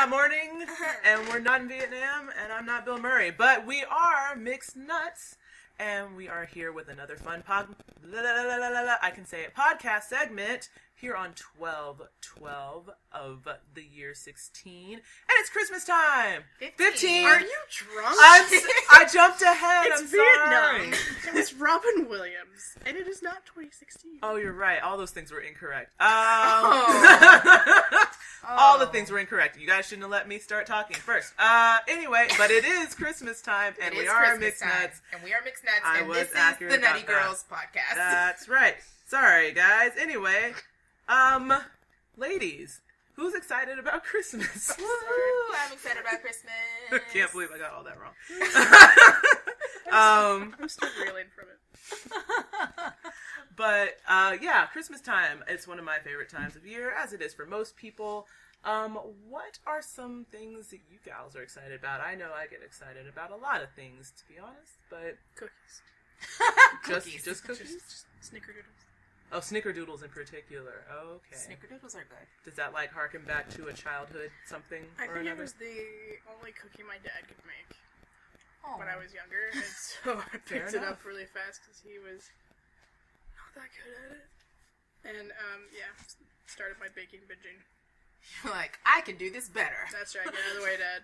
not Morning, and we're not in Vietnam, and I'm not Bill Murray, but we are Mixed Nuts, and we are here with another fun podcast segment here on 12/12 of the year 16, and it's Christmas time. 15. Are you drunk? I jumped ahead. It's I'm Vietnam. sorry. It was Robin Williams, and it is not 2016. Oh, you're right. All those things were incorrect. Oh. All the things were incorrect. You guys shouldn't have let me start talking first. Anyway, but it is Christmas time, and we are Mixed Nuts. And we are Mixed Nuts, and this is the Nutty Girls podcast. That's right. Sorry, guys. Anyway, ladies, who's excited about Christmas? Woo! I'm excited about Christmas. I can't believe I got all that wrong. I'm still reeling from it. But, yeah, Christmas time. It's one of my favorite times of year, as it is for most people. What are some things that you gals are excited about? I know I get excited about a lot of things, to be honest, but... Cookies. Just cookies? Just snickerdoodles. Oh, snickerdoodles in particular. Okay. Snickerdoodles are good. Does that, like, harken back to a childhood something I or think another? it was the only cookie my dad could make Oh. when I was younger, and so I picked it enough. up really fast because he was not that good at it. And, yeah, started my baking binging. You're like, I can do this better. That's right, get out of the way, Dad.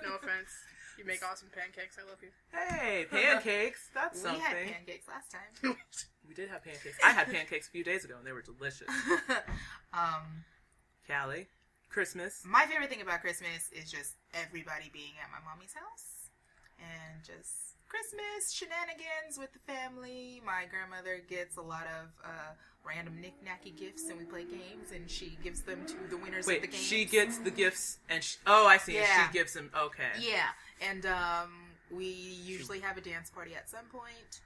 No offense. You make awesome pancakes, I love you. Hey, pancakes. That's We something. had pancakes last time. We did have pancakes. I had pancakes a few days ago, and they were delicious. Callie, Christmas. My favorite thing about Christmas is just everybody being at my mommy's house. And just Christmas shenanigans with the family. My grandmother gets a lot of random knick-knacky gifts, and we play games, and she gives them to the winners of the games. She gets the gifts, and oh, I see. Yeah. And she gives them, okay. Yeah, and we usually have a dance party at some point.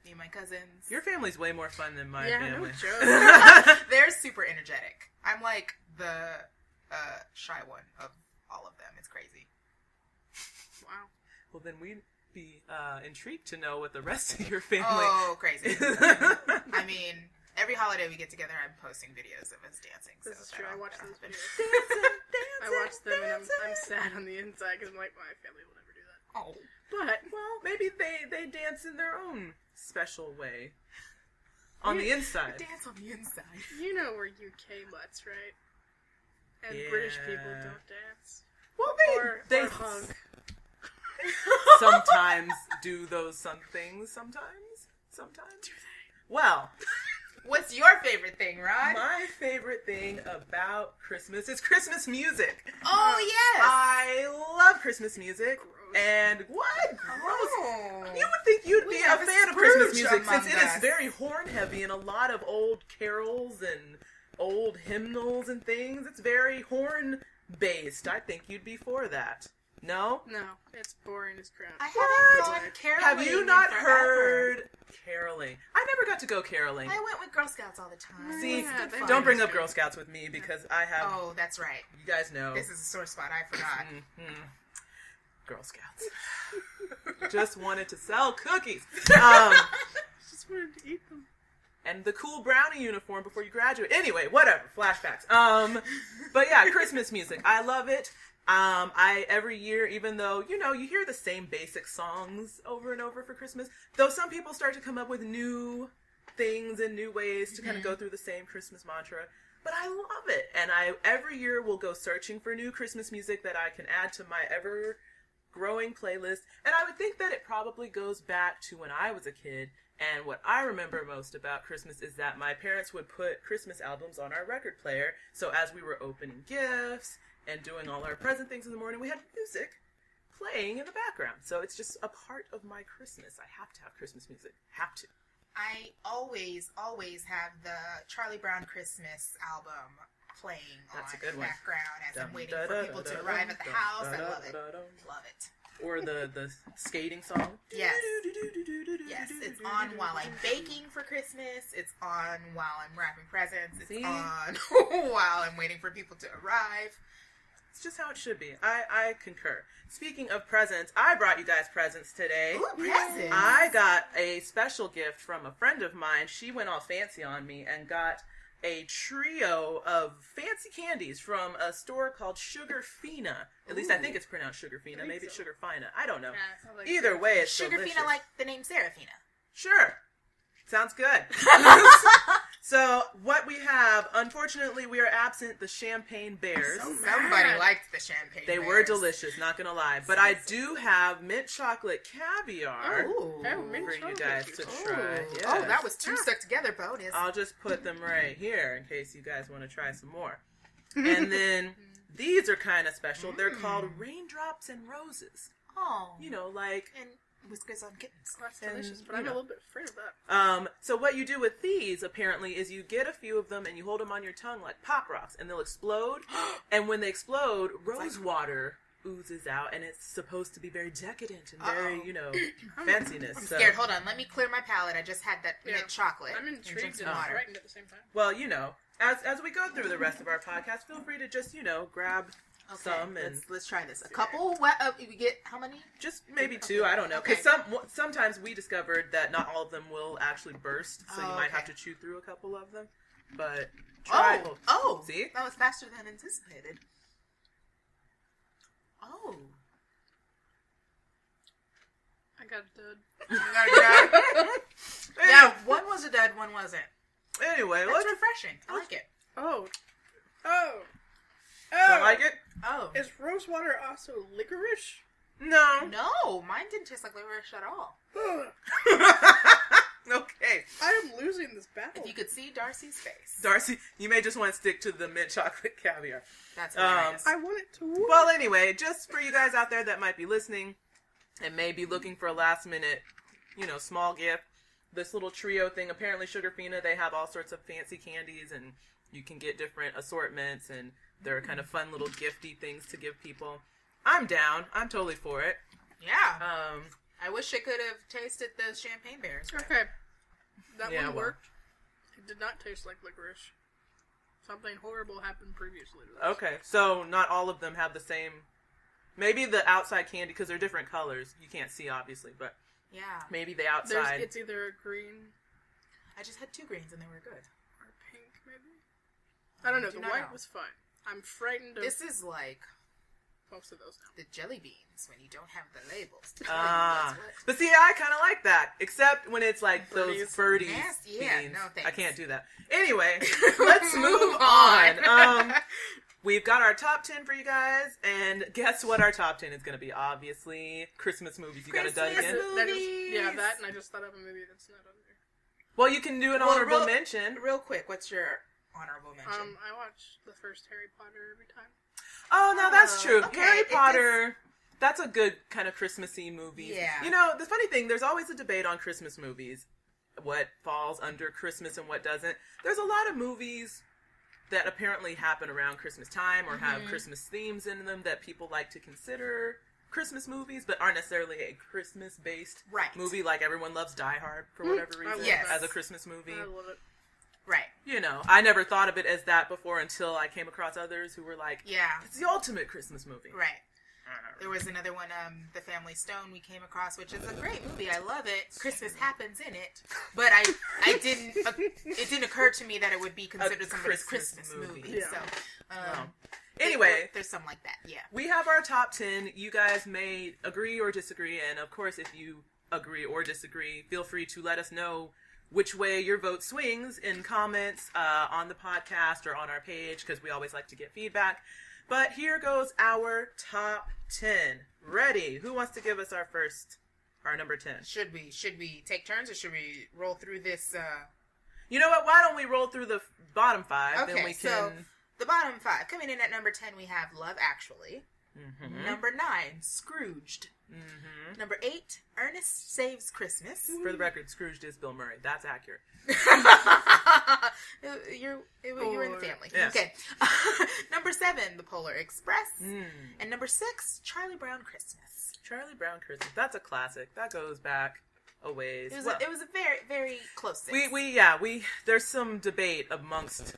Me and my cousins. Your family's way more fun than my Yeah, family. no joke. They're super energetic. I'm like the shy one of all of them. It's crazy. Wow. Well, then we'd be intrigued to know what the rest of your family... Oh, crazy. I mean, every holiday we get together, I'm posting videos of us dancing. This is true. I watch those videos. Dancing, I watch them, and I'm sad on the inside because I'm like, my family will never do that. Oh. But well, maybe they dance in their own special way. On the inside. Dance on the inside. you know we're UK mutts, right? And Yeah. British people don't dance. Well, Or hug. sometimes do those some things. Sometimes. Do they? Well, What's your favorite thing, Ron? my favorite thing about Christmas is Christmas music. Oh, yes. I love Christmas music. Gross. And what? Gross. Oh. You would think you'd We be have a a fan of Christmas Scrooge music among since it is us. very horn heavy and a lot of old carols and old hymnals and things. It's very horn based. I think you'd be for that. No? No, it's boring as crap. I What? haven't gone caroling. Have you not in heard caroling? I never got to go caroling. I went with Girl Scouts all the time. See, Yeah, It's good they fun. don't bring up Good. Girl Scouts with me because I have, Oh, that's right. you guys know. This is a sore spot. I forgot. Mhm. Girl Scouts. Just wanted to sell cookies. Just wanted to eat them. And the cool brownie uniform before you graduate. Anyway, whatever. Flashbacks. But yeah, Christmas music. I love it. Every year, even though, you hear the same basic songs over and over for Christmas, though some people start to come up with new things and new ways to kind of go through the same Christmas mantra. But I love it. And every year will go searching for new Christmas music that I can add to my ever-growing playlist. And I would think that it probably goes back to when I was a kid. And what I remember most about Christmas is that my parents would put Christmas albums on our record player. So as we were opening gifts and doing all our present things in the morning, we had music playing in the background. So it's just a part of my Christmas. I have to have Christmas music. Have to. I always have the Charlie Brown Christmas album playing That's on a good the one. background as I'm waiting for people to arrive at the house. I love it. Love it. Or the skating song. Yes. Yes, it's on while I'm baking for Christmas. It's on while I'm wrapping presents. It's See? on while I'm waiting for people to arrive. It's just how it should be. I concur. Speaking of presents, I brought you guys presents today. Ooh, presents. I got a special gift from a friend of mine. She went all fancy on me and got a trio of fancy candies from a store called Sugarfina. At least I think it's pronounced Sugarfina. Maybe it's Sugarfina. I don't know. Yeah, it like Either way, it's delicious. Sugarfina, like the name Serafina. Sure. Sounds good. So, what we have, unfortunately, we are absent the champagne bears. Somebody liked the champagne They bears. were delicious, not gonna lie. But I do have mint chocolate caviar mint for you chocolate. guys to try. Yes. Oh, that was two stuck together bonus. I'll just put them right here in case you guys want to try some more. And then these are kind of special. They're called Raindrops and Roses. Oh. You know, like... And whiskers on kittens. That's And, delicious, but you I'm a know. little bit afraid of that. So what you do with these, apparently, is you get a few of them and you hold them on your tongue like pop rocks, and they'll explode. And when they explode, rose water oozes out, and it's supposed to be very decadent and very, you know, fanciness. I'm scared. Hold on. Let me clear my palate. I just had that mint chocolate. I'm intrigued and water. frightened at the same time. Well, you know, as we go through the rest of our podcast, feel free to just, you know, grab some and let's try this. A couple. We get how many? just maybe two. I don't know, because sometimes we discovered that not all of them will actually burst, so you might have to chew through a couple of them. But try. See, that was faster than anticipated. Oh, I got a dud. you got a dud. Yeah, one was a dud, one wasn't. Anyway, That's refreshing. I like it. Oh. Do I like it? Oh, Is rose water also licorice? No. no, mine didn't taste like licorice at all. Okay. I am losing this battle. If you could see Darcy's face, Darcy, you may just want to stick to the mint chocolate caviar. that's hilarious. I want it to work. Well, anyway, just for you guys out there that might be listening and may be looking for a last minute, you know, small gift, this little trio thing, apparently Sugarfina, they have all sorts of fancy candies and you can get different assortments and they're kind of fun little gifty things to give people. I'm down. I'm totally for it. Yeah. I wish I could have tasted the champagne bears. Okay. That Yeah, one well. worked. It did not taste like licorice. Something horrible happened previously to this. Okay, so not all of them have the same... Maybe the outside candy, because they're different colors. You can't see, obviously, but Yeah. maybe the outside... It's either a green I just had 2 greens and they were good. or pink, maybe? I don't know. Do The not white know. was fine. I'm frightened of This is like most of those now. the jelly beans when you don't have the labels. To tell you what's what. But see, I kind of like that, except when it's like Birdies. those birdies Nasty, yeah, beans. no I thanks. can't do that. Anyway, let's move on. We've got our top 10 for you guys, and guess what our top 10 is going to be? Obviously, Christmas movies. You got a dud Christmas again? movies. That, and I just thought of a movie that's not on there. Well, you can do an honorable mention. Real quick, what's your honorable mention? I watch the first Harry Potter every time. Oh, no, that's true. okay. Harry It Potter, that's a good kind of Christmassy movie. Yeah. You know, the funny thing, there's always a debate on Christmas movies. What falls under Christmas and what doesn't. There's a lot of movies that apparently happen around Christmas time or have Christmas themes in them that people like to consider Christmas movies, but aren't necessarily a Christmas-based movie, like everyone loves Die Hard for whatever reason as a Christmas movie. I love it. Right. You know, I never thought of it as that before until I came across others who were like, Yeah. it's the ultimate Christmas movie. Right. There was another one, The Family Stone, we came across, which is a great movie. I love it. Christmas happens in it, but I didn't. It didn't occur to me that it would be considered somebody's Christmas movie. Yeah. So, Anyway, there's something like that. Yeah. we have our top 10. You guys may agree or disagree, and of course, if you agree or disagree, feel free to let us know which way your vote swings in comments on the podcast or on our page, because we always like to get feedback. But here goes our top 10. Ready? Who wants to give us our number 10? Should we take turns or should we roll through this? You know what? Why don't we roll through the bottom 5? Okay, then we can... so the bottom 5. Coming in at number 10, we have Love Actually. Mm-hmm. Number 9, Scrooged. Mm-hmm. Number 8, Ernest Saves Christmas. For the record, Scrooged is Bill Murray. That's accurate. You're in the family. Yes. Okay. Number 7, The Polar Express. Mm. And number 6, Charlie Brown Christmas. Charlie Brown Christmas. That's a classic. That goes back a ways. It was a very, very close 6. There's some debate amongst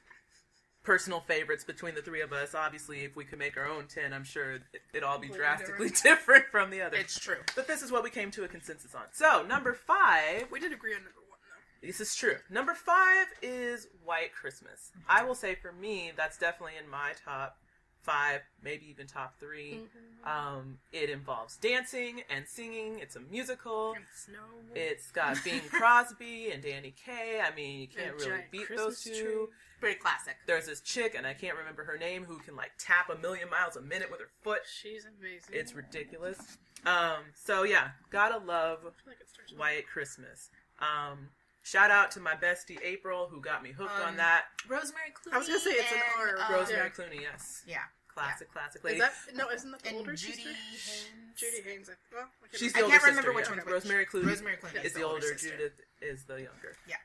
personal favorites between the three of us. Obviously, if we could make our own 10, I'm sure it'd all be drastically different from the others. It's true. But this is what we came to a consensus on. So, number 5. We did agree on number 1, This is true. Number 5 is White Christmas. I will say for me, that's definitely in my top 5, maybe even top 3. It involves dancing and singing. It's a musical. And snow. It's got Bing Crosby and Danny Kaye. I mean, you can't really giant beat Christmas those two. tree. Very classic. There's this chick, and I can't remember her name, who can like tap 1,000,000 miles a minute with her foot. She's amazing. It's ridiculous. So yeah, gotta love I feel like it starts with White Christmas. Shout out to my bestie April, who got me hooked on that. Rosemary Clooney. I was gonna say it's an and, R. Rosemary Clooney, yes. Yeah. Classic Is lady. that, no, isn't that the And older Judy sister? Haynes. Judy Haynes. Well, I She's can't the older I can't remember sister, which yeah. one's which. Rosemary Clooney. Rosemary Clooney is the older. sister. Judith is the younger. Yeah.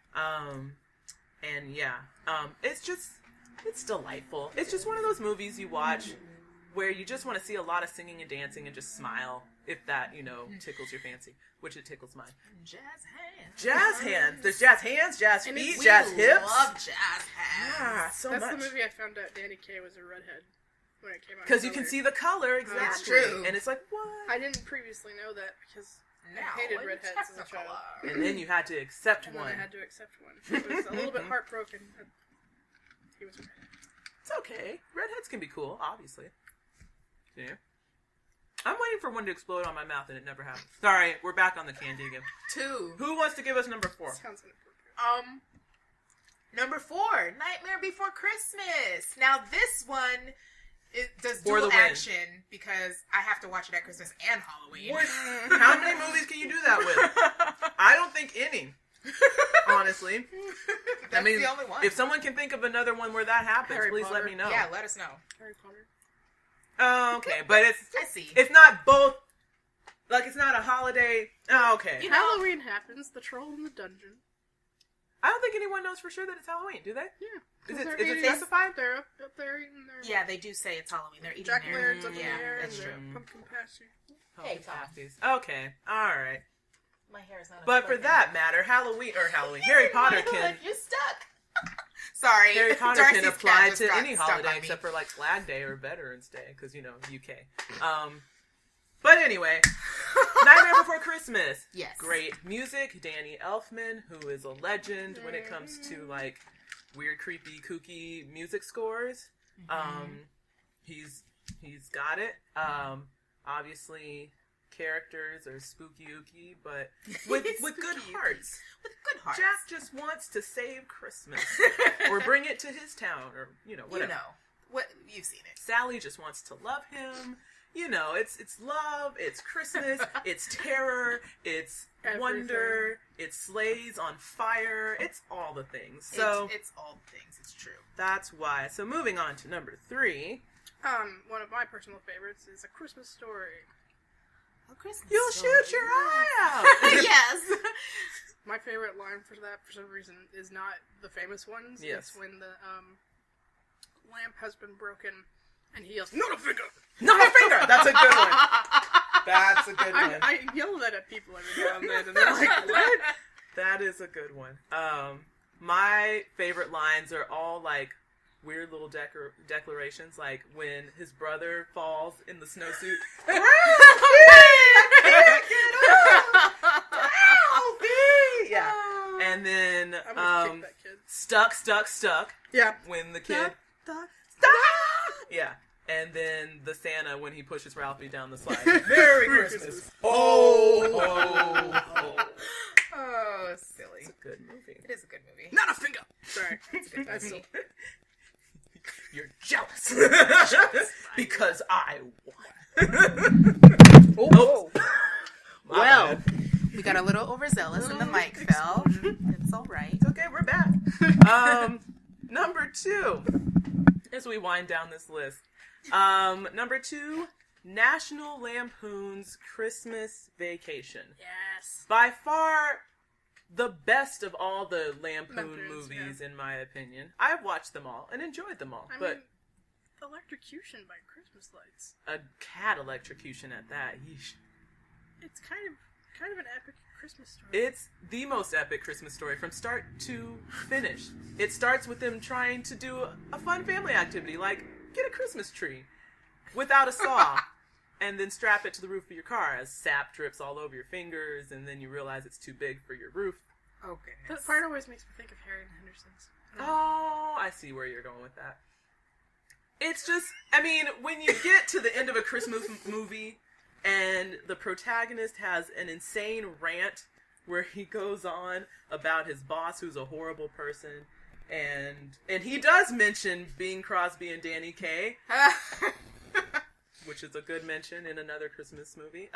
And yeah, it's delightful. It's just one of those movies you watch where you just want to see a lot of singing and dancing and just smile, if that, tickles your fancy, which it tickles mine. Jazz hands. Jazz hands. There's jazz hands, jazz And feet, We jazz hips. love jazz hands. Ah, so That's much. the movie I found out Danny Kaye was a redhead when it came out. Because you can color. see the color, exactly. That's true. And it's like, what? I didn't previously know that because Now, I hated in redheads as a child. Technicolor. And then you had to accept And then one. I had to accept one. I was a little bit heartbroken. That he was a redhead. It's okay. Redheads can be cool, obviously. Yeah. I'm waiting for one to explode on my mouth, and it never happens. Sorry, we're back on the candy again. 2. Who wants to give us number 4? Sounds inappropriate. Number 4, Nightmare Before Christmas. Now this one, it does For the dual win. action because I have to watch it at Christmas and Halloween. How many movies can you do that with? I don't think any. Honestly. That's the only one. If someone can think of another one where that happens, Harry please Potter. let me know. Yeah, let us know. Harry Potter. Oh, okay. But I see. it's not both. Like, it's not a holiday. Oh, okay. You know- Halloween happens. The troll in the dungeon. I don't think anyone knows for sure that it's Halloween, do they? Yeah. Is it They're eating- specified? They're up there eating their Yeah, they do say it's Halloween. They're eating jack their... lanterns up in the Yeah, air and that's their true. pumpkin pasty. Hey, Tom. Pasties. Okay. Alright. My hair is not... But for that matter, Harry Potter can... You're stuck. Sorry. Harry Potter Darcy's can cat apply just to got any stuck holiday on me. except for like Flag Day or Veterans Day, because UK. But anyway, Nightmare Before Christmas. Yes. Great music. Danny Elfman, who is a legend when it comes to like weird, creepy, kooky music scores. He's got it. Obviously, characters are spooky ooky, but with good hearts. With good hearts. Jack just wants to save Christmas or bring it to his town or, whatever. You know. What, you've seen it. Sally just wants to love him. It's love, it's Christmas, it's terror, it's Everything. wonder, it's sleighs on fire, it's all the things. So It's all things. It's true. that's why. So moving on to number 3. One of my personal favorites is A Christmas Story. Oh, Christmas. You'll story. shoot your eye out. Yes. My favorite line for that, for some reason, is not the famous ones. Yes. It's when the lamp has been broken and he yells, "Not a finger!" Not a finger. That's a good one. That's a good one. I yell that at people every now and then, and they're like, "What?" That is a good one. My favorite lines are all like weird little declarations, like when his brother falls in the snowsuit. Yeah. And then I'm gonna kick that kid. stuck. Yeah. When the kid yeah. And then the Santa when he pushes Ralphie down the slide. Merry Christmas. Oh, Silly. It's a good movie. It is a good movie. Not a finger. Sorry. That's still. You're jealous. Because I won. Oh. My Well. bad. We got a little overzealous and the mic fell. It's all right. It's okay, we're back. Number 2. As we wind down this list. Number 2, National Lampoon's Christmas Vacation. Yes. By far the best of all the Lampoon Lampoons, movies, in my opinion. I've watched them all and enjoyed them all. I but mean, electrocution by Christmas lights. a cat electrocution at that. Yeesh. It's kind of an epic Christmas story. It's the most epic Christmas story from start to finish. It starts with them trying to do a fun family activity, like get a Christmas tree without a saw and then strap it to the roof of your car as sap drips all over your fingers and then you realize it's too big for your roof. Oh, goodness. That part always makes me think of Harry and Henderson's. Oh, I see where you're going with that. It's just, I mean, when you get to the end of a Christmas movie and the protagonist has an insane rant where he goes on about his boss who's a horrible person, and he does mention Bing Crosby and Danny Kaye, which is a good mention in another Christmas movie.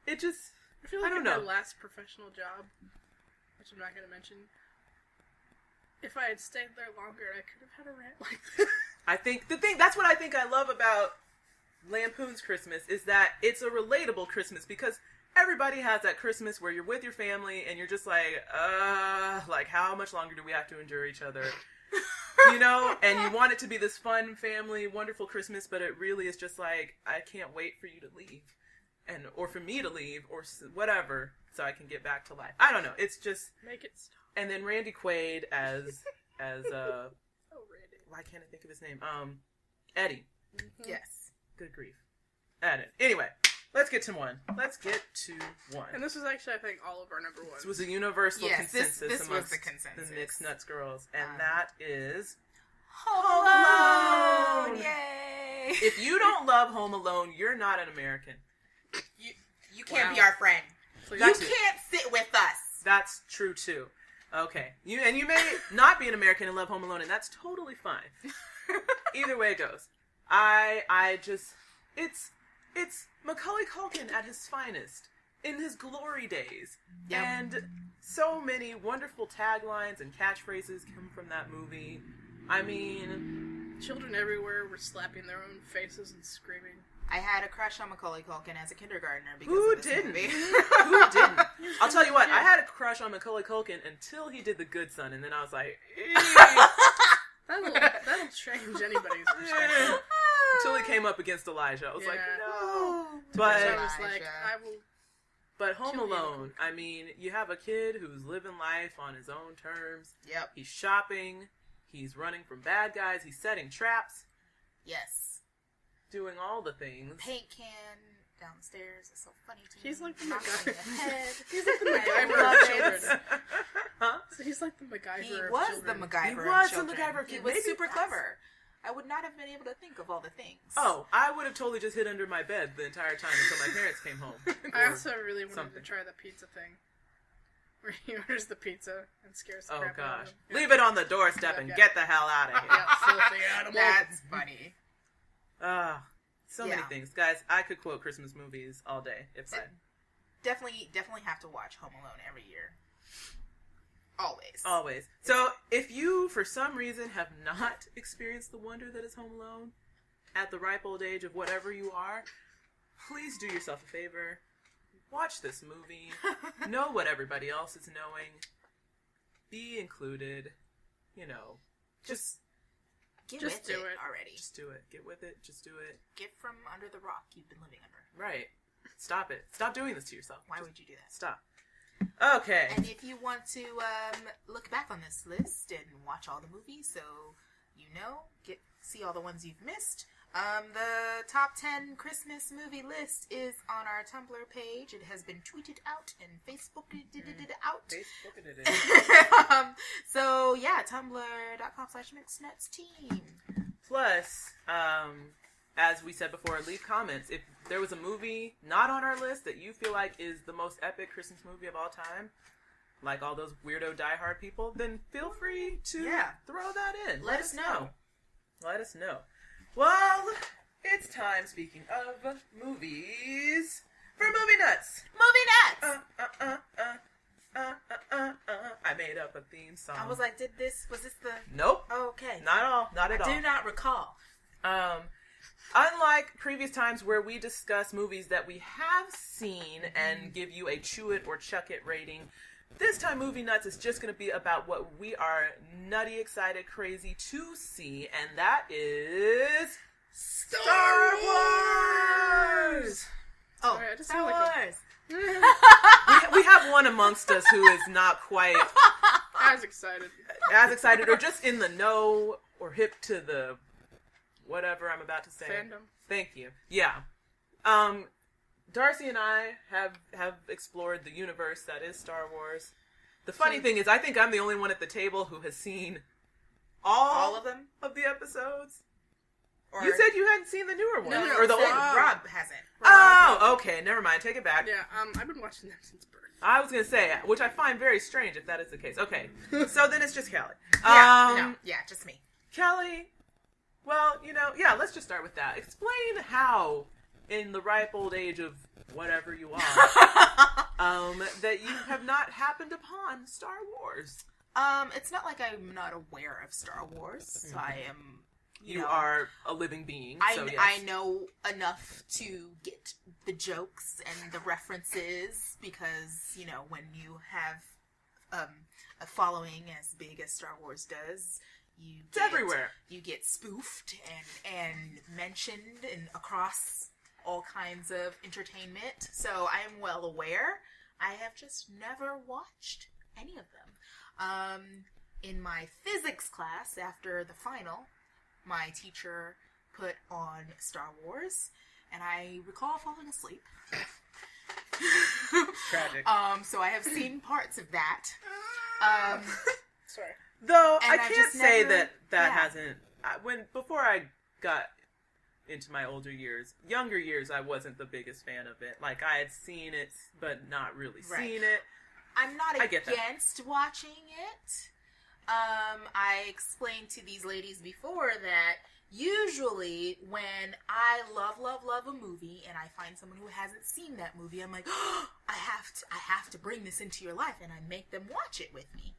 It just, I feel like I don't in know. my last professional job, which I'm not going to mention, if I had stayed there longer, I could have had a rant like this. I think that's what I think I love about Lampoon's Christmas is that it's a relatable Christmas because everybody has that Christmas where you're with your family and you're just like how much longer do we have to endure each other? You know, and you want it to be this fun family, wonderful Christmas, but it really is just like, I can't wait for you to leave or for me to leave or whatever so I can get back to life. I don't know. It's just Make it stop. And then Randy Quaid as Oh, Randy. why can't I think of his name? Eddie. Mm-hmm. Yes. Good grief. Anyway, let's get to one. And this was actually, I think, all of our number ones. This was a universal consensus this was amongst the consensus. the Mixed Nuts girls, and that is Home Alone! Yay! if you don't love Home Alone, you're not an American. You can't Wow. be our friend. So You That's it. can't sit with us. That's true too. Okay, you may not be an American and love Home Alone, and that's totally fine. Either way it goes. I just it's Macaulay Culkin at his finest, in his glory days. Yep. And so many wonderful taglines and catchphrases come from that movie. I mean, Children everywhere were slapping their own faces and screaming. I had a crush on Macaulay Culkin as a kindergartner because who of this didn't? movie. Who didn't? I'll tell you what, I had a crush on Macaulay Culkin until he did The Good Son, and then I was like, That'll change anybody's perspective. until he came up against Elijah. I was like, Yeah. no. So But I was like, I will. But Home Kill you. Alone, I mean, you have a kid who's living life on his own terms. Yep. He's shopping. He's running from bad guys. He's setting traps. Yes. Doing all the things. Paint can downstairs is so funny to me. He's like the Knocking MacGyver. on the head. He's like the I MacGyver love of it. children. Huh? So he's like the MacGyver He of was children. the MacGyver. He of was the children. MacGyver of He kids. was Maybe super that's- clever. I would not have been able to think of all the things. Oh, I would have totally just hid under my bed the entire time until my parents came home. I also really wanted something. to try the pizza thing. Where he orders the pizza and scares the Oh, crap out of gosh. him. Leave it on the doorstep and Yeah. get the hell out of here. Yeah, filthy animal. That's funny. So many Yeah. things. Guys, I could quote Christmas movies all day if I... Definitely have to watch Home Alone every year. Always. Always. So, if you, for some reason, have not experienced the wonder that is Home Alone, at the ripe old age of whatever you are, please do yourself a favor. Watch this movie. Know what everybody else is knowing. Be included. You know, just Get Just with do it it. already. do it. Get with it. Just do it. Get from under the rock you've been living under. Right. Stop it. Stop doing this to yourself. Why Just would you do that? stop. Okay. And if you want to look back on this list and watch all the movies, so you know, see all the ones you've missed. The top 10 Christmas movie list is on our Tumblr page. It has been tweeted out and Facebooked out. Facebook it. So yeah, tumblr.com/mixednutsteam. Plus, as we said before, leave comments. If there was a movie not on our list that you feel like is the most epic Christmas movie of all time, like all those weirdo diehard people, then feel free to throw that in. Let us know. Let us know. Well, it's time, speaking of movies, for Movie Nuts. Movie nuts. I made up a theme song. I was like, was this the? Nope. Okay. Not at all. Not at all. I do not recall. Unlike previous times where we discuss movies that we have seen and give you a chew it or chuck it rating, this time Movie Nuts is just going to be about what we are nutty, excited, crazy to see, and that is Star Wars! Oh, Sorry, I just Star sound like Wars. We have one amongst us who is not quite I was excited. as excited or just in the know or hip to the whatever I'm about to say. Fandom. Thank you. Yeah. Darcy and I have explored the universe that is Star Wars. The funny thing is, I think I'm the only one at the table who has seen all of them of the episodes. Or, You said you hadn't seen the newer ones. no, or the said old. Rob hasn't. Oh, okay. Never mind. Take it back. Yeah, I've been watching them since birth. I was going to say, which I find very strange if that is the case. Okay. So then it's just Callie. Just me. Callie, well, let's just start with that. Explain how, in the ripe old age of whatever you are, that you have not happened upon Star Wars. It's not like I'm not aware of Star Wars. Mm-hmm. I am. You are a living being. So yes. I know enough to get the jokes and the references because, when you have a following as big as Star Wars does, it's everywhere. You get spoofed and mentioned and across all kinds of entertainment. So I am well aware. I have just never watched any of them. In my physics class after the final, my teacher put on Star Wars, and I recall falling asleep. Tragic. So I have seen parts of that. Sorry. Though And I I can't just say never- that hasn't. Before I got into my younger years, I wasn't the biggest fan of it. Like I had seen it, but not really seen it. I'm not I get that. against watching it. I explained to these ladies before that usually when I love a movie and I find someone who hasn't seen that movie, I'm like, oh, I have to bring this into your life, and I make them watch it with me.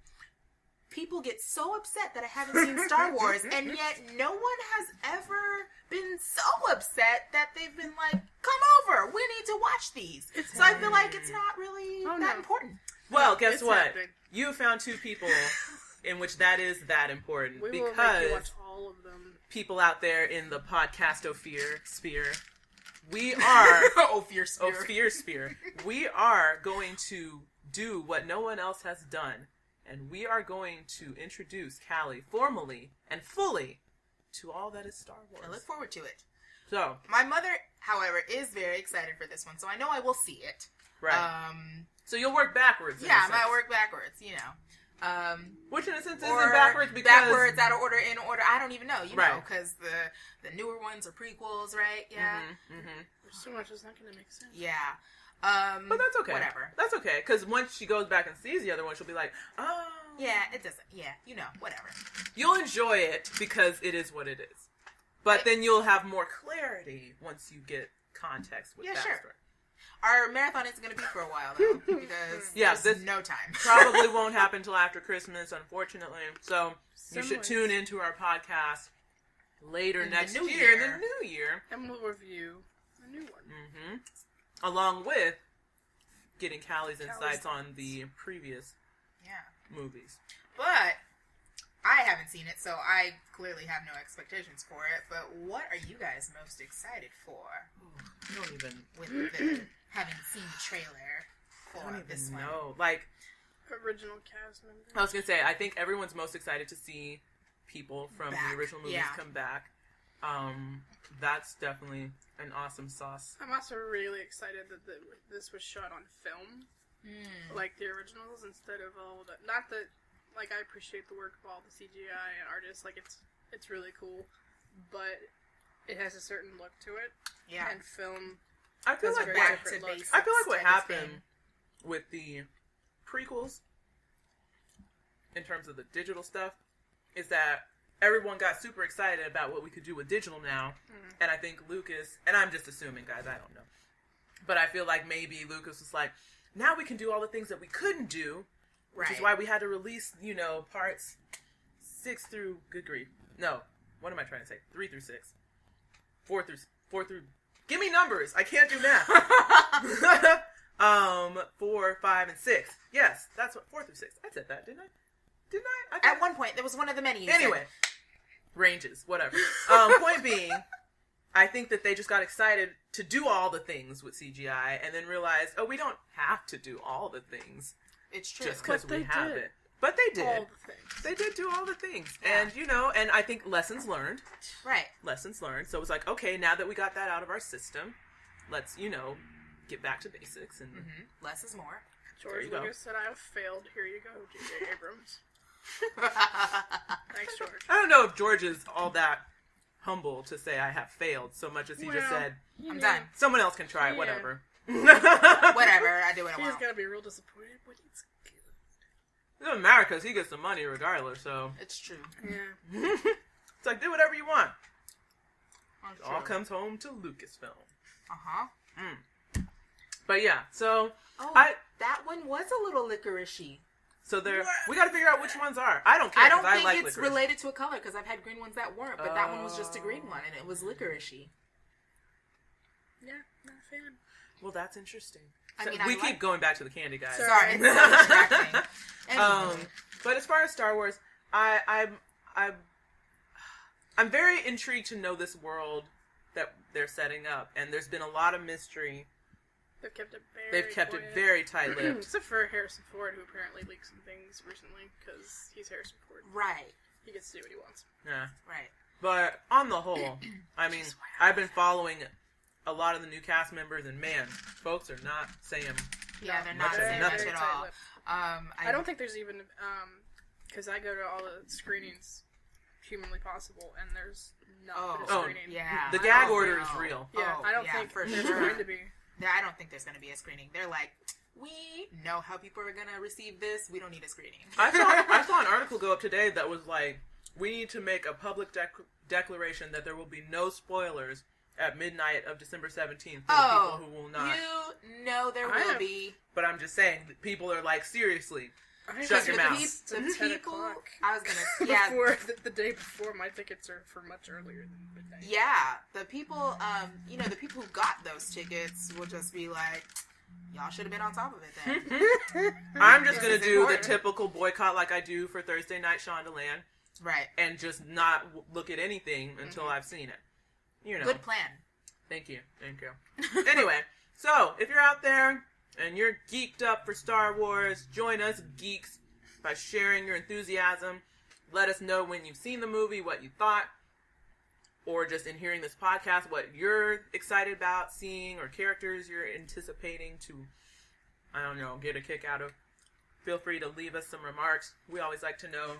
People get so upset that I haven't seen Star Wars, and yet no one has ever been so upset that they've been like, come over, we need to watch these. So I feel like it's not really that important. Well, guess It's what? happening. You found two people in which that is that important We will make because you watch all of them. people out there in the podcastosphere sphere, we are sphere. We are going to do what no one else has done, and we are going to introduce Callie formally and fully to all that is Star Wars. I look forward to it. So, My mother, however, is very excited for this one, so I know I will see it. right. So you'll work backwards. Yeah, I might work backwards, Which in a sense or isn't backwards because backwards, out of order, in order. I don't even know, Right. because the newer ones are prequels, right? Yeah, There's so much that's not going to make sense. yeah. But that's okay. Whatever. That's okay, because once she goes back and sees the other one, she'll be like, oh. Yeah, it doesn't. Yeah, whatever. You'll enjoy it because it is what it is. But then you'll have more clarity once you get context with Yeah, that sure. story. Our marathon isn't going to be for a while, though, because there's this- no time. Probably won't happen till after Christmas, unfortunately. So you should Similar. tune into our podcast later In the next new year, in year. the new year. And we'll review a new one. Along with getting Callie's insights on the previous Yeah. movies. But I haven't seen it, so I clearly have no expectations for it. But what are you guys most excited for I don't even with the having seen the trailer for this one? know. Like, Original cast members. I was going to say, I think everyone's most excited to see people from Back, the original movies yeah. come back. That's definitely an awesome sauce. I'm also really excited that this was shot on film, like the originals, instead of all the. Not that, like, I appreciate the work of all the CGI and artists. Like, it's really cool, but it has a certain look to it. Yeah. And film. I feel That's like very what Back to different look. basics. I feel like what type of happened thing. with the prequels, in terms of the digital stuff, is that everyone got super excited about what we could do with digital now, and I think Lucas, and I'm just assuming, guys, I don't know, but I feel like maybe Lucas was like, now we can do all the things that we couldn't do, which is Right. why we had to release, parts 6 through, good grief, no, what am I trying to say, 3 through 6, 4 through, give me numbers, I can't do math. 4, 5, and 6. Yes, that's what 4 through 6. I said that, didn't I? I At one point, there was one of the many. You anyway, ranges, whatever. Point being, I think that they just got excited to do all the things with CGI, and then realized, oh, we don't have to do all the things said. It's true. just because But we they have did. it. But they did. All the things. They did do all the things, Yeah. and and I think lessons learned. Right. Lessons learned. So it was like, okay, now that we got that out of our system, let's get back to basics and. Less is more. George Lucas said, I have failed. Here you go, J.J. Abrams. Thanks, George. I don't know if George is all that humble to say I have failed so much as he just said, I'm done. Someone else can try it, whatever. Whatever, I do what I want. He's gonna be real disappointed, but it's good. It doesn't matter because he gets the money regardless, so. It's true. Yeah. It's like, do whatever you want. It's It all true. comes home to Lucasfilm. Uh-huh. But yeah, so Oh, that one was a little licoricey. So we got to figure out which ones are. I don't care. I don't I think like it's licorice. related to a color because I've had green ones that weren't, but that one was just a green one and it was licoricey. Yeah, not a fan. Well, that's interesting. I So mean, we I keep like- going back to the candy guys. Sorry, it's so distracting. Anyway. But as far as Star Wars, I'm very intrigued to know this world that they're setting up, and there's been a lot of mystery. They've kept it very They've kept it quiet. very tight-lipped. Except for Harrison Ford, who apparently leaked some things recently, because he's Harrison Ford. Right, He gets to do what he wants. Yeah. right. But on the whole, I mean, I've been following a lot of the new cast members, and man, folks are not saying. Yeah, they're Much not of saying nothing. much at all. I don't think there's even, because I go to all the screenings humanly possible, and there's not been a screening. yeah. The gag Oh, order no. is real. Yeah, Oh, I don't yeah, think for there's sure. going to be. Yeah, I don't think there's going to be a screening. They're like, we know how people are going to receive this. We don't need a screening. I saw an article go up today that was like, we need to make a public declaration that there will be no spoilers at midnight of December 17th for the people who will not. You know there will be. But I'm just saying, that people are like, seriously, I shut think your the mouth. The 10 people. o'clock. I was going to. Yeah. Before, the day before, my tickets are for much earlier than midnight. Yeah. The people, the people who got those tickets will just be like, y'all should have been on top of it then. I'm just going to This is do important. the typical boycott like I do for Thursday Night Shondaland Right. and just not look at anything until I've seen it. You know. Good plan. Thank you. Anyway, so if you're out there and you're geeked up for Star Wars, join us geeks by sharing your enthusiasm. Let us know when you've seen the movie, what you thought, or just in hearing this podcast, what you're excited about seeing or characters you're anticipating to, I don't know, get a kick out of. Feel free to leave us some remarks. We always like to know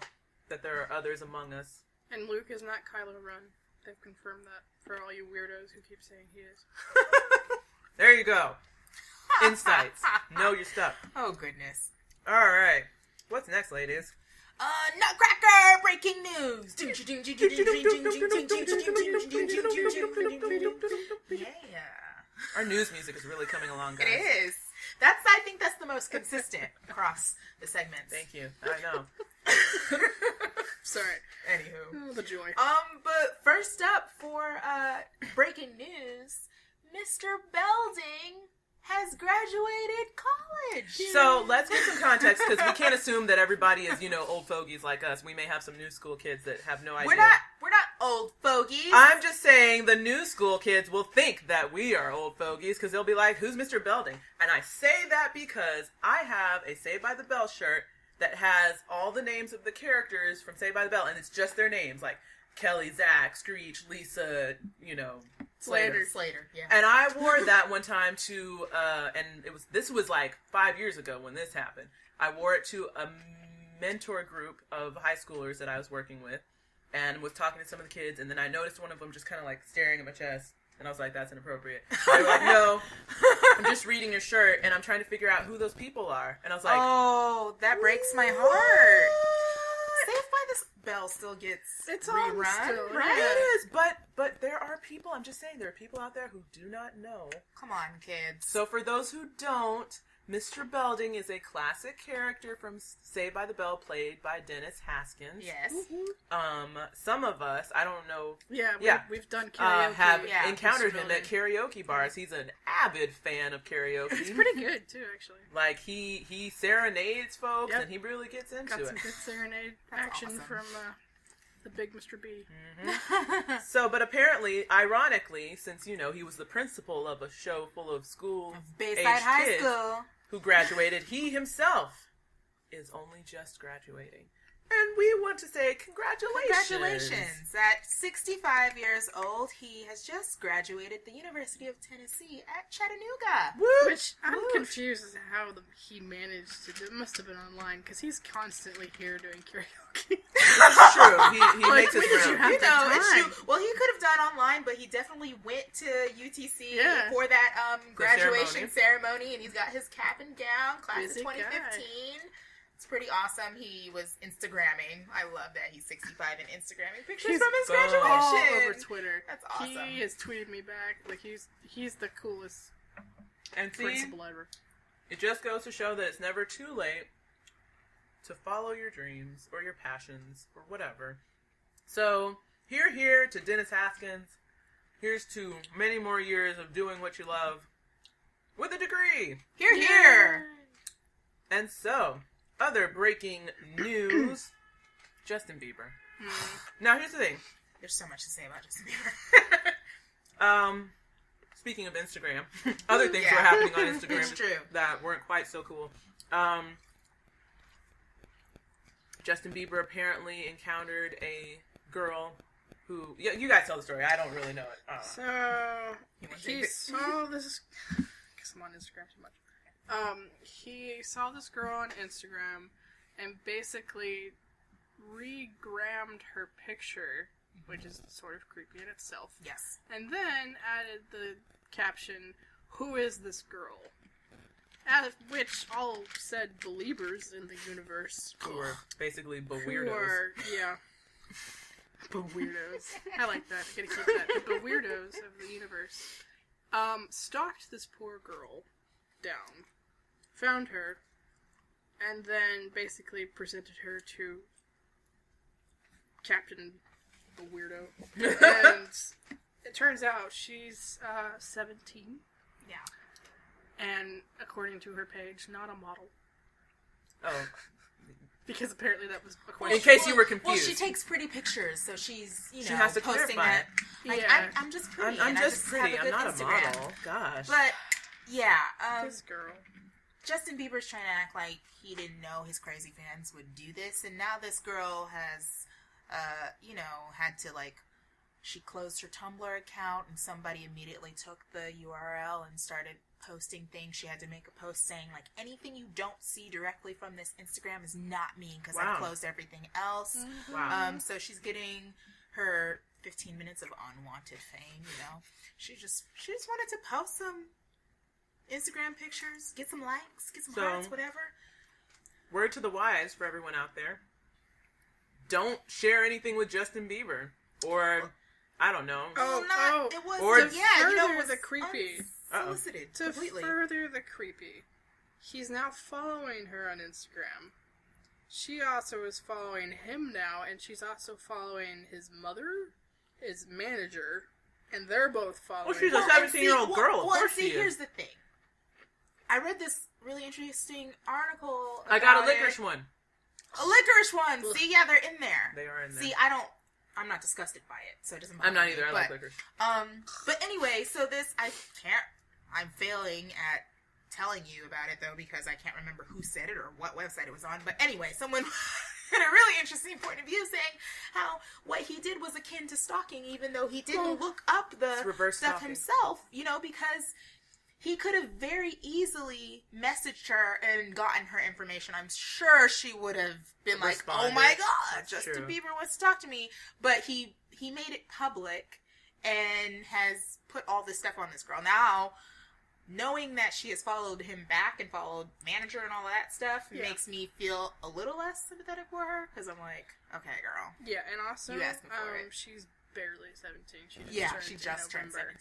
that there are others among us. And Luke is not Kylo Ren. They've confirmed that for all you weirdos who keep saying he is. There you go. Insights. Know your stuff. Oh, goodness. All right. What's next, ladies? Nutcracker breaking news. Yeah. Our news music is really coming along, guys. It is. I think that's the most consistent across the segments. Thank you. I know. Sorry. Anywho. Oh, the joy. But first up for breaking news, Mr. Belding has graduated college. So let's get some context because we can't assume that everybody is, old fogies like us. We may have some new school kids that have no idea. We're not old fogies. I'm just saying the new school kids will think that we are old fogies because they'll be like, who's Mr. Belding? And I say that because I have a Saved by the Bell shirt that has all the names of the characters from Saved by the Bell, and it's just their names, like Kelly, Zach, Screech, Lisa, Slater. Slater, yeah. And I wore that one time to, and this was like 5 years ago when this happened. I wore it to a mentor group of high schoolers that I was working with, and was talking to some of the kids, and then I noticed one of them just kind of like staring at my chest, and I was like, that's inappropriate. They were like, no, I'm just reading your shirt, and I'm trying to figure out who those people are. And I was like, oh, that breaks my heart. Saved by the Bell still gets It's on rerun, still, right? it is, but there are people, I'm just saying, there are people out there who do not know. Come on, kids. So for those who don't, Mr. Belding is a classic character from Saved by the Bell, played by Dennis Haskins. Yes. Some of us, I don't know, Yeah, we've done karaoke. have Yeah, encountered Mr. him at karaoke bars. He's an avid fan of karaoke. It's pretty good, too, actually. Like, he serenades folks, Yep. and he really gets into Got it. some good serenade That's action awesome. from the big Mr. B. So, but apparently, ironically, since, he was the principal of a show full of Bayside school-aged High kids School. who graduated, he himself is only just graduating. And we want to say congratulations. Congratulations. At 65 years old, he has just graduated the University of Tennessee at Chattanooga. Woo! Which I'm confused as to how he managed to. It must have been online because he's constantly here doing karaoke. That's true. He Like, makes his when did you room. have You know, the it's time? true. Well, he could have done online, but he definitely went to UTC Yeah. for that graduation ceremony. ceremony, and he's got his cap and gown, class Busy of 2015. It's pretty awesome. He was Instagramming. I love that he's 65 and Instagramming pictures He's from his bold. graduation. all over Twitter. That's awesome. He has tweeted me back. Like he's the coolest And see, principal ever. it just goes to show that it's never too late to follow your dreams or your passions or whatever. So, here to Dennis Haskins. Here's to many more years of doing what you love with a degree. Here, here. And so, other breaking news. Justin Bieber. Now, here's the thing. There's so much to say about Justin Bieber. Speaking of Instagram, other things Yeah. were happening on Instagram It's true. that weren't quite so cool. Justin Bieber apparently encountered a girl who... Yeah, you guys tell the story. I don't really know it. So You wanna he take it? saw this. Because I'm on Instagram too much. He saw this girl on Instagram and basically regrammed her picture, which is sort of creepy in itself. Yes. And then added the caption, "Who is this girl?" At which all said believers in the universe Who were basically who weirdos. are, yeah, weirdos. I like that. Gotta keep that. The weirdos of the universe stalked this poor girl down, found her, and then basically presented her to Captain the Weirdo. And it turns out she's 17. Yeah. And according to her page, not a model. Oh. Because apparently that was a question. In case you were confused. Well, she takes pretty pictures, so she's, She has to posting clarify that. Like, Yeah. I'm just pretty. I'm and I just pretty. have a I'm good not Instagram. a model. Gosh. But, yeah. This girl. Justin Bieber's trying to act like he didn't know his crazy fans would do this, and now this girl has, had to, she closed her Tumblr account, and somebody immediately took the URL and started posting things. She had to make a post saying, anything you don't see directly from this Instagram is not me, because Wow. I've closed everything else. Wow. So she's getting her 15 minutes of unwanted fame, She just wanted to post some Instagram pictures, get some likes, get some hearts, whatever. Word to the wise for everyone out there. Don't share anything with Justin Bieber. Or, I don't know. It was, Or- it further was the creepy. unsolicited To completely. further the creepy, he's now following her on Instagram. She also is following him now, and she's also following his mother, his manager, and they're both following Well, she's a her. 17-year-old girl. Of course she is. here's the thing. I read this really interesting article. I got a about licorice it. one. A licorice one. See, yeah, they're in there. They are in there. See, I'm not disgusted by it, so it doesn't bother I'm not me, either. I like licorice. But anyway, so I'm failing at telling you about it, though, because I can't remember who said it or what website it was on. But anyway, someone had a really interesting point of view saying how what he did was akin to stalking, even though he didn't look up the It's reverse stuff stalking. himself, because he could have very easily messaged her and gotten her information. I'm sure she would have been like, Responded. oh my god, That's Justin true. Bieber wants to talk to me. But he made it public and has put all this stuff on this girl. Now, knowing that she has followed him back and followed manager and all of that stuff makes me feel a little less sympathetic for her, because I'm like, okay, girl. Yeah, and also, You asked me for it. she's barely 17. She just turned 17.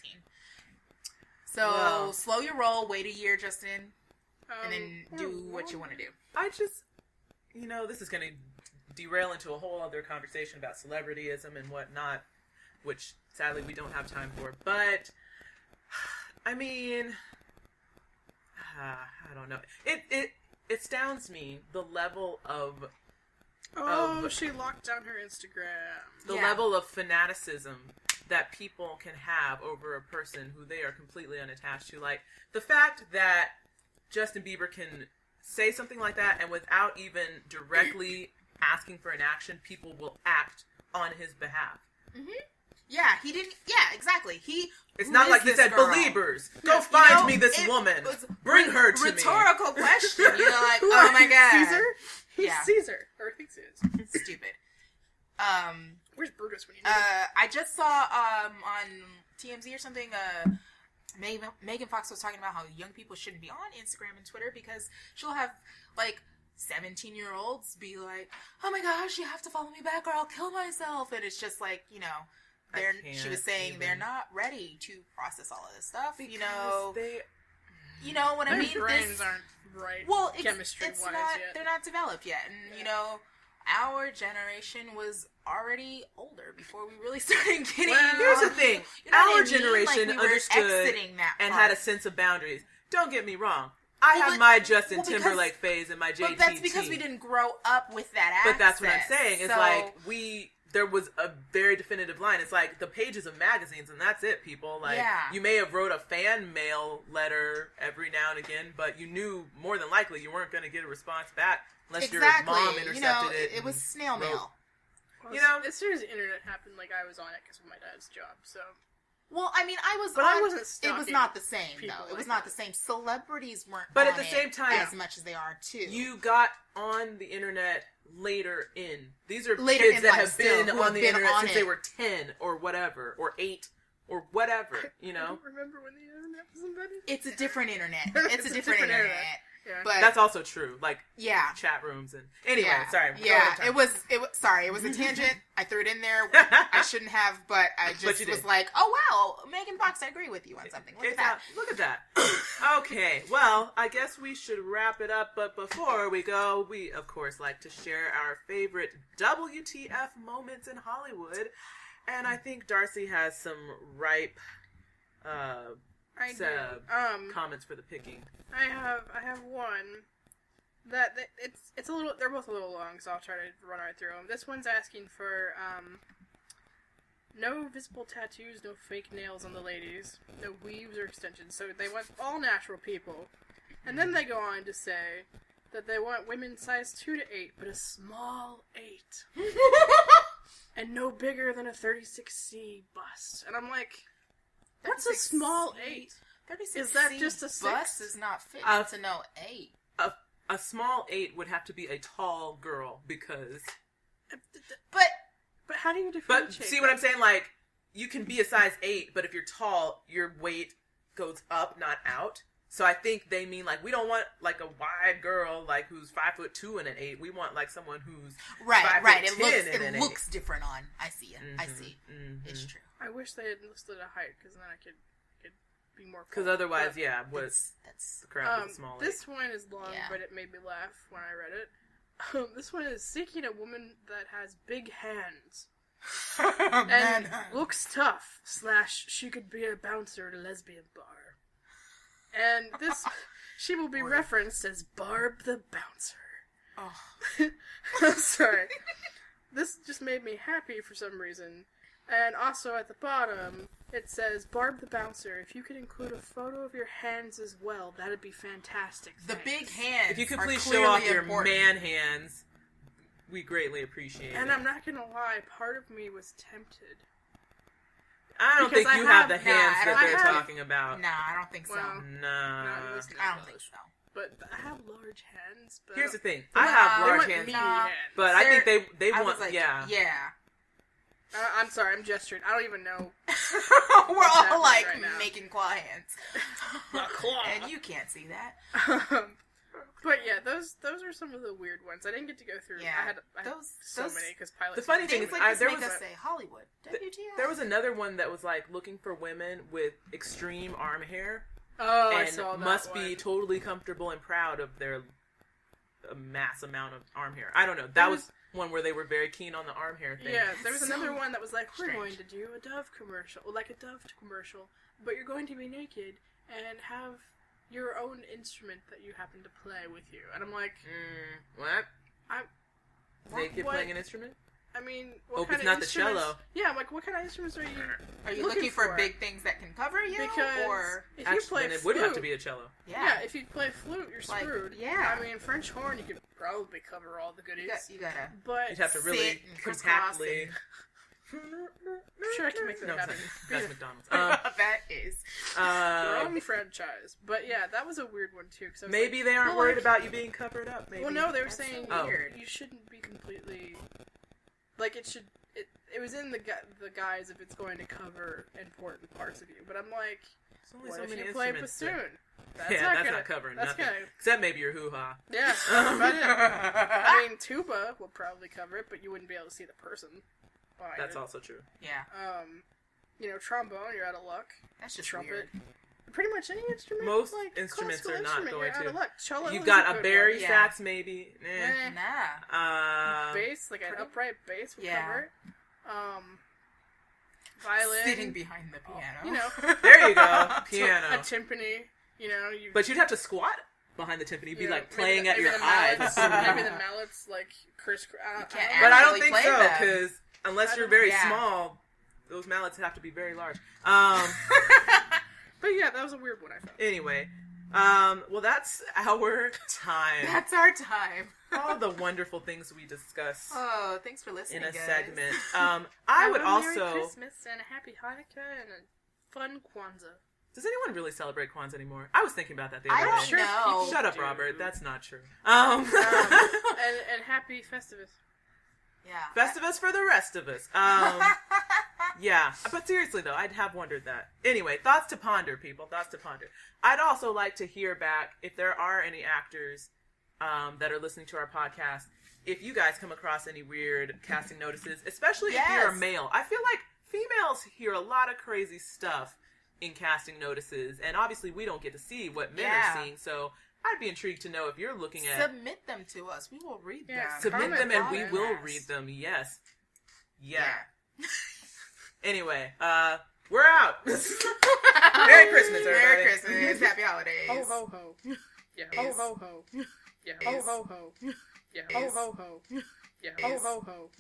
So, Well. slow your roll, wait a year, Justin, and then Oh, do what you want to do. I just, this is going to derail into a whole other conversation about celebrityism and whatnot, which sadly we don't have time for. But, I mean, I don't know. It astounds me the level of she locked down her Instagram. the Yeah. level of fanaticism that people can have over a person who they are completely unattached to. Like, the fact that Justin Bieber can say something like that and without even directly asking for an action, people will act on his behalf. Mm-hmm. Yeah, he didn't. Yeah, exactly. It's not like he said, girl? "Believers, go find me this woman. Bring her to me." Rhetorical question. You're like, oh my god, Caesar? He's Yeah. Caesar, or he thinks he is. Stupid. Where's Brutus when you need him? I just saw on TMZ or something. Megan Fox was talking about how young people shouldn't be on Instagram and Twitter because she'll have like 17-year-olds be like, "Oh my gosh, you have to follow me back or I'll kill myself," and it's just like, you know. She was saying they're not ready to process all of this stuff. Because you know what I mean? Their brains aren't right. Well, chemistry-wise not, yet. They're not developed yet, and you know, our generation was already older before we really started getting. Well, here's the thing: our generation like understood and had a sense of boundaries. Don't get me wrong. I had my Justin Timberlake phase and my JTT. But that's because we didn't grow up with that access. But that's what I'm saying. It's like there was a very definitive line. It's like the pages of magazines, and that's it, people. Like, you may have wrote a fan mail letter every now and again, but you knew more than likely you weren't going to get a response back unless your mom intercepted it. It was snail mail. Well, as soon as the internet happened, like, I was on it because of my dad's job, so... Well, I mean, I wasn't stalking. It was not the same, though. It was not the same. Celebrities weren't but on at the same time, as much as they are, too. You got on the internet later in. These are later kids that have been on the internet since they were 10 or whatever, or 8 or whatever, you know? I don't remember when the internet was invented. It's a different internet. It's a different internet. Yeah. But that's also true. Like, chat rooms and... Anyway, sorry. It was a tangent. I threw it in there. I shouldn't have, but I just was like, oh, wow, Megan Fox, I agree with you on something. Look at that. Okay, well, I guess we should wrap it up, but before we go, we, of course, like to share our favorite WTF moments in Hollywood, and I think Darcy has some ripe... comments for the picking. I have one that it's a little. They're both a little long, so I'll try to run right through them. This one's asking for no visible tattoos, no fake nails on the ladies, no weaves or extensions. So they want all natural people, and then they go on to say that they want women size 2 to 8, but a small 8, and no bigger than a 36C bust. And I'm like. What's a small 8? 36 is that just a 6? Bust is not fit to know 8. A small 8 would have to be a tall girl because... But how do you differentiate? But see what I'm saying? Like, you can be a size 8, but if you're tall, your weight goes up, not out. So I think they mean, like, we don't want, like, a wide girl, like, who's 5'2" and an 8. We want, like, someone who's 5'10" It looks different on. I see it. Mm-hmm, I see. Mm-hmm. It's true. I wish they had listed a height, because then I could be more... Because otherwise, that's the crap with the small 8. This one is long, but it made me laugh when I read it. This one is seeking a woman that has big hands. and looks tough, / she could be a bouncer at a lesbian bar. And this, she will be referenced as Barb the Bouncer. Oh. I'm sorry. This just made me happy for some reason. And also at the bottom, it says, Barb the Bouncer, if you could include a photo of your hands as well, that'd be fantastic. The big hands. If you could please show off your man hands, we greatly appreciate it. And I'm not gonna lie, part of me was tempted. I don't think you have the hands that they're talking about. Nah, I don't think so. Well, nah. I don't think so. But I have large hands. But here's the thing. I have large hands. But I think they want, Yeah. I'm sorry, I'm gesturing. I don't even know. We're all like making claw hands. Claw. And you can't see that. But yeah, those are some of the weird ones. I didn't get to go through. Yeah, I had so many because pilots. The funny thing is, there was say Hollywood WTF. There was another one that was like looking for women with extreme arm hair. Oh, and I saw that must one. be totally comfortable and proud of their mass amount of arm hair. I don't know. That was one where they were very keen on the arm hair thing. Yeah, there was another one that was like, we're going to do a Dove commercial, like a Dove commercial, but you're going to be naked and have your own instrument that you happen to play with you. And I'm like... what? Naked playing an instrument? I mean, Hope it's not the cello. Yeah, like, what kind of instruments are you? Are you looking for big things that can cover you? Because or if you play then it flute, would have to be a cello. yeah, if you play flute, you're screwed. Yeah. I mean, French horn, you could probably cover all the goodies. you gotta. But You'd have to really sit and compactly. I'm sure I can make that No, happen. that's McDonald's. That is. Their own franchise. But yeah, that was a weird one too. Cause maybe they aren't worried about you being covered up. Maybe. Well, no, they were That's saying so weird. you shouldn't be completely. Like, it should. It was in the guise if it's going to cover important parts of you. But I'm like, There's only what so if many you play instruments to- bassoon? That's not covering that's nothing. Gonna, Except maybe your hoo-ha. yeah. I mean, tuba will probably cover it, but you wouldn't be able to see the person behind That's it. also true. Yeah. You know, trombone, you're out of luck. That's just Trumpet. weird. Pretty much any instrument. Most like, instruments classical are not instrument, going you're out to. of luck. Cello You've is got good a bari one. sax, maybe. Nah. Bass, like an upright bass would Yeah. cover it. Violin. Sitting behind the piano. You know. There you go. Piano. A timpani. You know. But you'd have to squat behind the timpani. You'd be like playing maybe at your the eyes. mallets, maybe the mallets like crisscross. can't But I don't actually think play so, them. because unless you're very Yeah. small, those mallets have to be very large. But yeah, that was a weird one I found. Anyway, well, that's our time. That's our time. All the wonderful things we discuss Oh, thanks for listening, in a guys. segment. I would Have a Merry also. Christmas and a Happy Hanukkah and a fun Kwanzaa. Does anyone really celebrate Kwanzaa anymore? I was thinking about that the I other don't day. sure know. people Shut up, do. Robert. That's not true. And Happy Festivus. Yeah. Festivus for the rest of us. Yeah, but seriously though, I'd have wondered that. Anyway, thoughts to ponder, people. Thoughts to ponder. I'd also like to hear back if there are any actors that are listening to our podcast. If you guys come across any weird casting notices, especially if you're a Yes. male, I feel like females hear a lot of crazy stuff in casting notices, and obviously we don't get to see what men Yeah. are seeing. So I'd be intrigued to know if you're looking at Submit them to us. We will read them. Yeah, submit them, and we comment will Yes. read them. Yes. Yeah. Yeah. Anyway, we're out. Merry Christmas, everybody. Merry Christmas. Happy holidays. Ho ho ho. Yeah. Ho ho ho. Yeah. Ho ho ho. Yeah. Ho ho ho. Yeah. Ho ho ho.